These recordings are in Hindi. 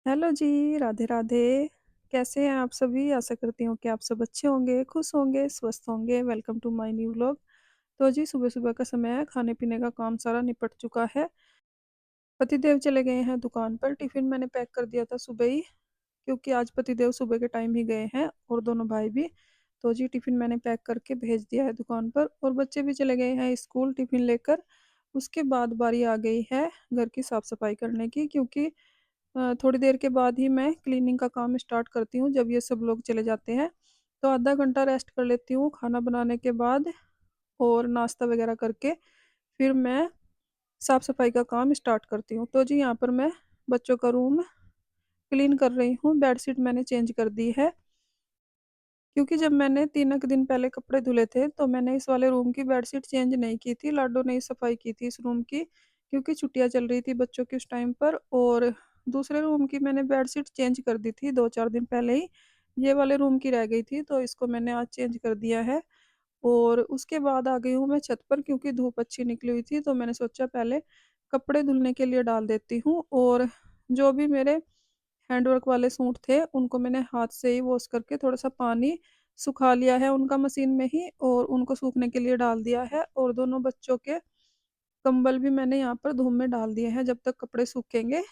हेलो जी, राधे राधे। कैसे हैं आप सभी? आशा करती हूँ कि आप सब अच्छे होंगे, खुश होंगे, स्वस्थ होंगे। Welcome to my new vlog. तो जी सुबह-सुबह का समय है, खाने-पीने का काम सारा निपट चुका है। पतिदेव चले गए हैं दुकान पर, टिफ़िन मैंने पैक कर दिया था सुबह ही, क्योंकि आज पतिदेव सुबह के टाइम ही गए हैं और दोनों भाई भी। तो जी टिफ़िन मैंने पैक करके भेज दिया है दुकान पर और बच्चे भी चले गए हैं स्कूल टिफ़िन लेकर। उसके बाद बारी आ गई है घर की साफ-सफाई करने की, क्योंकि थोड़ी देर के बाद ही मैं क्लीनिंग का काम स्टार्ट करती हूँ जब ये सब लोग चले जाते हैं। तो आधा घंटा रेस्ट कर लेती हूँ खाना बनाने के बाद और नाश्ता वगैरह करके फिर मैं साफ-सफाई का काम स्टार्ट करती हूँ। तो जी यहाँ पर मैं बच्चों का रूम क्लीन कर रही हूँ, बेडशीट मैंने चेंज कर दी है। क्योंकि जब मैंने 3 एक दिन पहले कपड़े धुले थे, तो मैंने इस वाले रूम की बेडशीट चेंज नहीं की थी, लाडो ने ही सफाई की थी इस रूम की, क्योंकि छुट्टियाँ चल रही थी बच्चों की उस टाइम पर। और दूसरे रूम की मैंने बेडशीट चेंज कर दी थी 2-4 दिन पहले ही, ये वाले रूम की रह गई थी, तो इसको मैंने आज चेंज कर दिया है। और उसके बाद आ गई हूँ मैं छत पर, क्योंकि धूप अच्छी निकली हुई थी, तो मैंने सोचा पहले कपड़े धुलने के लिए डाल देती हूँ। और जो भी मेरे हैंडवर्क वाले सूट थे, उनको मैंने हाथ से ही वॉश करके थोड़ा-सा पानी सुखा लिया है उनका मशीन में ही और उनको सूखने के लिए डाल दिया है। और दोनों बच्चों के कंबल भी मैंने यहाँ पर धूप में डाल दिए हैं, जब तक कपड़े सूखेंगे,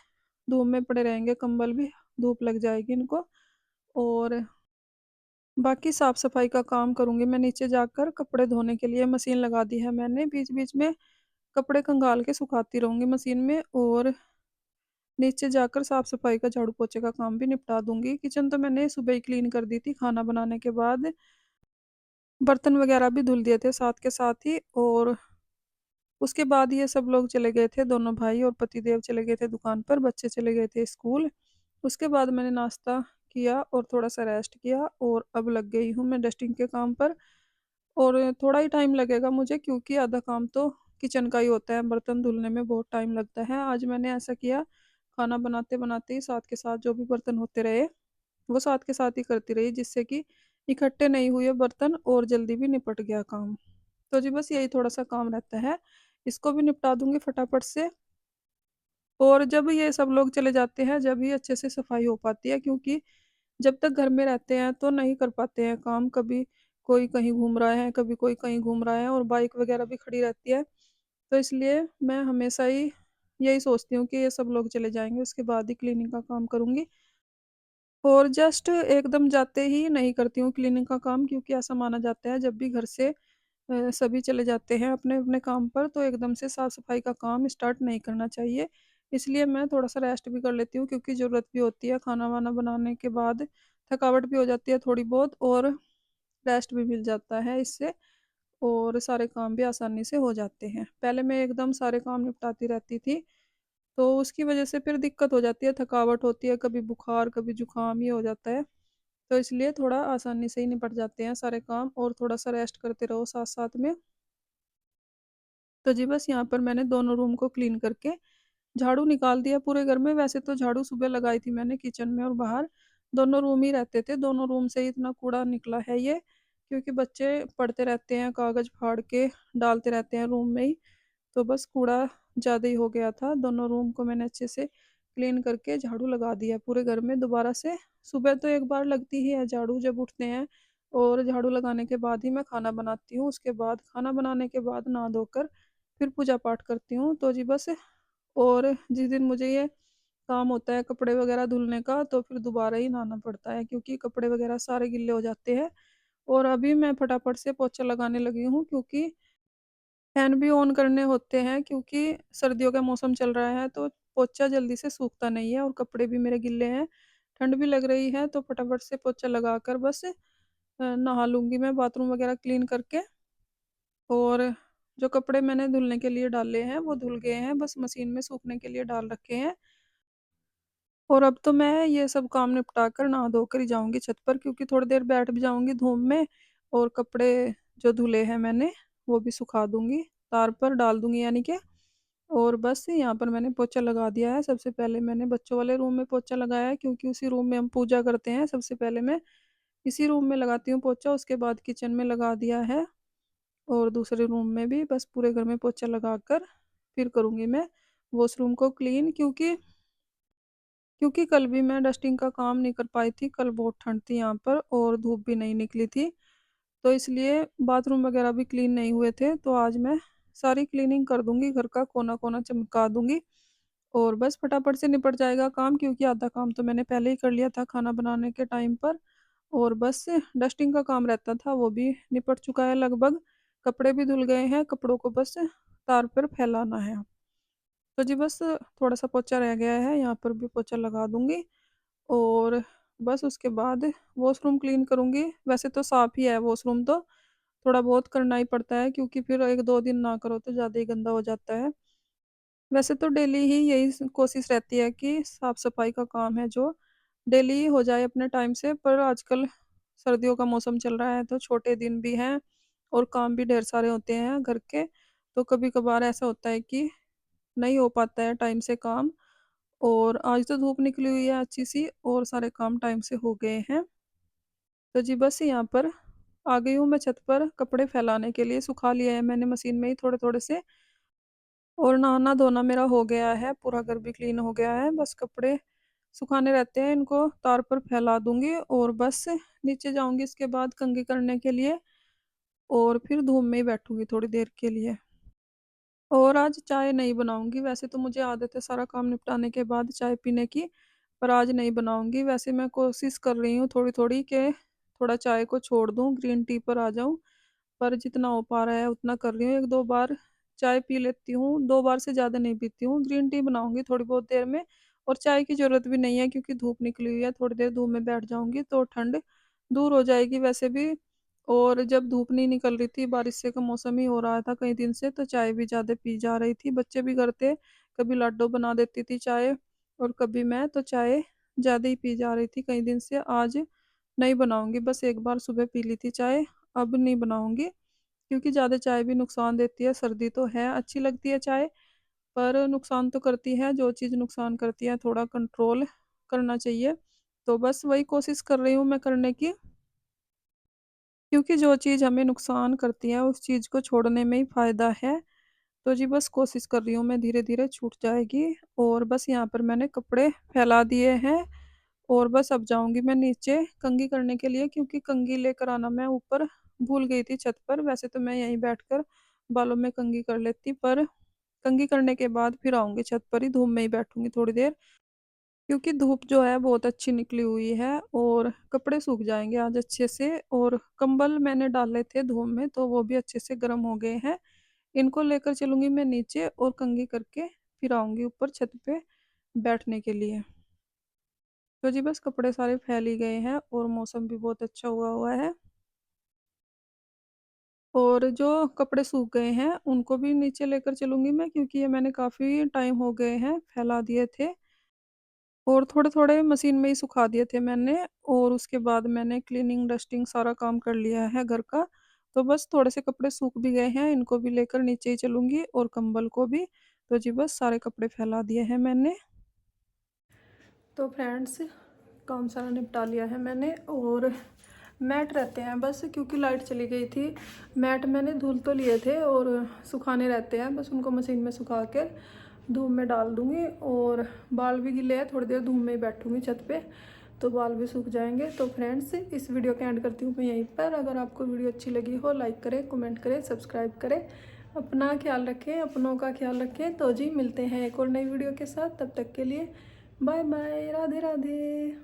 धूप में पड़े रहेंगे कंबल भी, धूप लग जाएगी इनको। और बाकी साफ-सफाई का काम करूँगी मैं नीचे जाकर, कपड़े धोने के लिए मशीन लगा दी है मैंने, बीच-बीच में कपड़े खंगाल के सुखाती रहूँगी मशीन में। और नीचे जाकर साफ-सफाई का झाड़ू-पोछे का काम भी निपटा दूँगी। किचन तो मैंने सुबह ही क्लीन कर दी थी खाना बनाने के बाद। बर्तन वगैरह भी धुल दिए थे साथ के साथ ही। और उसके बाद ये सब लोग चले गए थे, दोनों भाई और पतिदेव चले गए थे दुकान पर, बच्चे चले गए थे स्कूल। उसके बाद मैंने नाश्ता किया और थोड़ा-सा रेस्ट किया और अब लग गई हूँ मैं डस्टिंग के काम पर। और थोड़ा ही टाइम लगेगा मुझे, क्योंकि आधा काम तो किचन का ही होता है, बर्तन धुलने में बहुत टाइम लगता है। आज मैंने ऐसा किया, खाना बनाते-बनाते ही साथ के साथ जो भी बर्तन होते रहे, वो साथ के साथ ही करती रही, जिससे कि इकट्ठे नहीं हुए बर्तन और जल्दी भी निपट गया काम। तो जी बस यही थोड़ा-सा काम रहता है, इसको भी निपटा दूँगी फटाफट से। और जब ये सब लोग चले जाते हैं, जब ही अच्छे से सफाई हो पाती है, क्योंकि जब तक घर में रहते हैं तो नहीं कर पाते हैं काम, कभी कोई कहीं घूम रहा है, कभी कोई कहीं घूम रहा है और बाइक वगैरह भी खड़ी रहती है। तो इसलिए मैं हमेशा ही यही सोचती हूँ कि ये सब लोग चले जाएँगे, उसके बाद ही क्लीनिंग का काम करूँगी। और जस्ट एकदम जाते ही नहीं करती हूँ क्लीनिंग का काम, क्योंकि ऐसा माना जाता है जब भी घर से सभी चले जाते हैं अपने-अपने काम पर, तो एकदम से साफ-सफाई का काम स्टार्ट नहीं करना चाहिए। इसलिए मैं थोड़ा-सा रेस्ट भी कर लेती हूँ, क्योंकि ज़रूरत भी होती है, खाना-वाना बनाने के बाद थकावट भी हो जाती है थोड़ी बहुत और रेस्ट भी मिल जाता है इससे। और सारे काम भी आसानी से हो जाते हैं। पहले मैं एकदम सारे काम निपटाती रहती थी, तो उसकी वजह से फिर दिक्कत हो जाती है, थकावट होती है, कभी बुखार, कभी जुकाम, ये हो जाता है। तो इसलिए थोड़ा आसानी से ही निपट जाते हैं सारे काम और थोड़ा-सा रेस्ट करते रहो साथ-साथ में। तो जी बस यहाँ पर मैंने दोनों रूम को क्लीन करके झाड़ू निकाल दिया पूरे घर में। वैसे तो झाड़ू सुबह लगाई थी मैंने किचन में और बाहर, दोनों रूम ही रहते थे, दोनों रूम से ही इतना कूड़ा निकला है ये, क्योंकि बच्चे पढ़ते रहते हैं, कागज़ फाड़ के डालते रहते हैं रूम में ही, तो बस कूड़ा ज़्यादा ही हो गया था। दोनों रूम को मैंने अच्छे से क्लीन करके झाड़ू लगा दिया पूरे घर में दोबारा से। सुबह तो एक बार लगती ही है झाड़ू जब उठते हैं, और झाड़ू लगाने के बाद ही मैं खाना बनाती हूँ। उसके बाद खाना बनाने के बाद नहा धोकर फिर पूजा पाठ करती हूँ। तो जी बस, और जिस दिन मुझे ये काम होता है कपड़े वगैरह धुलने का, तो फिर दोबारा ही नहाना पड़ता है, क्योंकि कपड़े वगैरह सारे गिल्ले हो जाते हैं। और अभी मैं फटाफट से पोछा लगाने लगी हूँ, क्योंकि फैन भी ऑन करने होते हैं, क्योंकि सर्दियों का मौसम चल रहा है, तो पोछा जल्दी से सूखता नहीं है और कपड़े भी मेरे गिल्ले हैं। ठंड भी लग रही है, तो फटाफट से पोछा लगाकर बस नहा लूँगी मैं बाथरूम वगैरह क्लीन करके। और जो कपड़े मैंने धुलने के लिए डाले हैं, वो धुल गए हैं, बस मशीन में सूखने के लिए डाल रखे हैं। और अब तो मैं ये सब काम निपटा कर नहा धोकर ही जाऊँगी छत पर, क्योंकि थोड़ी देर बैठ भी जाऊँगी धूप में और कपड़े जो धुले हैं मैंने, वो भी सुखा दूँगी, तार पर डाल दूँगी यानी कि। और बस यहाँ पर मैंने पोछा लगा दिया है। सबसे पहले मैंने बच्चों वाले रूम में पोछा लगाया है, क्योंकि उसी रूम में हम पूजा करते हैं। सबसे पहले मैं इसी रूम में लगाती हूँ पोछा, उसके बाद किचन में लगा दिया है और दूसरे रूम में भी। बस पूरे घर में पोछा लगाकर फिर करूँगी मैं वॉशरूम को क्लीन, क्योंकि क्योंकि कल भी मैं डस्टिंग का काम नहीं कर पाई थी, कल बहुत ठंड थी यहाँ पर और धूप भी नहीं निकली थी। तो इसलिए बाथरूम वगैरह भी क्लीन नहीं हुए थे, तो आज मैं सारी क्लीनिंग कर दूँगी, घर का कोना-कोना चमका दूँगी और बस फटाफट से निपट जाएगा काम, क्योंकि आधा काम तो मैंने पहले ही कर लिया था खाना बनाने के टाइम पर। और बस डस्टिंग का काम रहता था, वो भी निपट चुका है लगभग। कपड़े भी धुल गए हैं, कपड़ों को बस तार पर फैलाना है। तो जी बस थोड़ा-सा पोछा रह गया है, यहाँ पर भी पोछा लगा दूँगी और बस उसके बाद वॉशरूम क्लीन करूँगी। वैसे तो साफ़ ही है वॉशरूम तो, थोड़ा बहुत करना ही पड़ता है क्योंकि फिर 1-2 दिन ना करो तो ज़्यादा ही गंदा हो जाता है। वैसे तो डेली ही यही कोशिश रहती है कि साफ-सफाई का काम है जो डेली ही हो जाए अपने टाइम से, पर आजकल सर्दियों का मौसम चल रहा है तो छोटे दिन भी हैं और काम भी ढेर सारे होते हैं घर के, तो कभी-कभार ऐसा होता है कि नहीं हो पाता है टाइम से काम। और आज तो धूप निकली हुई है अच्छी-सी और सारे काम टाइम से हो गए हैं। तो जी बस यहाँ पर आ गई हूँ मैं छत पर कपड़े फैलाने के लिए, सुखा लिए हैं मैंने मशीन में ही थोड़े-थोड़े से और नहाना-धोना मेरा हो गया है, पूरा घर भी क्लीन हो गया है, बस कपड़े सुखाने रहते हैं, इनको तार पर फैला दूँगी और बस नीचे जाऊँगी इसके बाद कंघी करने के लिए और फिर धूप में ही बैठूँगी थोड़ी देर के लिए। और आज चाय नहीं बनाऊँगी, वैसे तो मुझे आदत है सारा काम निपटाने के बाद चाय पीने की, पर आज नहीं बनाऊँगी। वैसे मैं कोशिश कर रही हूँ थोड़ी-थोड़ी कि थोड़ा चाय को छोड़ दूँ, ग्रीन टी पर आ जाऊँ, पर जितना हो पा रहा है उतना कर रही हूँ। 1-2 बार चाय पी लेती हूँ, 2 बार से ज़्यादा नहीं पीती हूँ। ग्रीन टी बनाऊँगी थोड़ी बहुत देर में और चाय की ज़रूरत भी नहीं है क्योंकि धूप निकली हुई है, थोड़ी देर धूप में बैठ जाऊँगी तो ठंड दूर हो जाएगी वैसे भी। और जब धूप नहीं निकल रही थी, बारिश से का मौसम ही हो रहा था कई दिन से, तो चाय भी ज़्यादा पी जा रही थी। बच्चे भी घर थे, कभी लड्डू बना देती थी चाय और कभी मैं, तो चाय ज़्यादा ही पी जा रही थी कई दिन से। आज नहीं बनाऊँगी, बस एक बार सुबह पी ली थी चाय, अब नहीं बनाऊँगी क्योंकि ज़्यादा चाय भी नुकसान देती है। सर्दी तो है, अच्छी लगती है चाय, पर नुकसान तो करती है। जो चीज़ नुकसान करती है थोड़ा कंट्रोल करना चाहिए। तो बस वही कोशिश कर रही हूँ मैं करने की। क्योंकि जो चीज़ हमें नुकसान करती है, उस चीज़ को छोड़ने में ही फ़ायदा है। तो जी बस कोशिश कर रही हूँ मैं, धीरे-धीरे छूट जाएगी और बस यहाँ पर मैंने कपड़े फैला दिए हैं और बस अब जाऊँगी मैं नीचे कंघी करने के लिए, क्योंकि कंघी लेकर आना मैं ऊपर भूल गई थी छत पर। वैसे तो मैं यहीं बैठकर बालों में कंघी कर लेती, पर कंघी करने के बाद फिर आऊँगी छत पर ही, धूप में ही बैठूँगी थोड़ी देर। क्योंकि धूप जो है बहुत अच्छी निकली हुई है और कपड़े सूख जाएँगे आज अच्छे से और कंबल मैंने डाले थे धूप में तो वो भी अच्छे से गर्म हो गए हैं। इनको लेकर चलूँगी मैं नीचे और कंघी करके फिर आऊँगी ऊपर छत पे बैठने के लिए। तो जी बस कपड़े सारे फैल ही गए हैं और मौसम भी बहुत अच्छा हुआ हुआ है। और जो कपड़े सूख गए हैं उनको भी नीचे लेकर चलूँगी मैं, क्योंकि ये मैंने काफ़ी टाइम हो गए हैं फैला दिए थे। और थोड़े-थोड़े मशीन में ही सुखा दिए थे मैंने और उसके बाद मैंने क्लीनिंग, डस्टिंग सारा काम कर लिया है घर का। तो बस थोड़े से कपड़े सूख भी गए हैं, इनको भी लेकर नीचे ही चलूँगी और कंबल को भी। तो जी बस सारे कपड़े फैला दिए हैं मैंने। तो फ्रेंड्स, काम सारा निपटा लिया है मैंने और मैट रहते हैं बस, क्योंकि लाइट चली गई थी। मैट मैंने धुल तो लिए थे और सुखाने रहते हैं, बस उनको मशीन में सुखा कर धूप में डाल दूँगी और बाल भी गीले हैं, थोड़ी देर धूप में ही बैठूँगी छत पे, तो बाल भी सूख जाएंगे। तो फ्रेंड्स, इस वीडियो के एंड करती हूँ मैं यहीं पर। अगर आपको वीडियो अच्छी लगी हो, लाइक करें, कमेंट करें, सब्सक्राइब करें। अपना ख्याल रखें, अपनों का ख्याल रखें। तो जी मिलते हैं एक और नई वीडियो के साथ, तब तक के लिए बाय बाय, राधे राधे।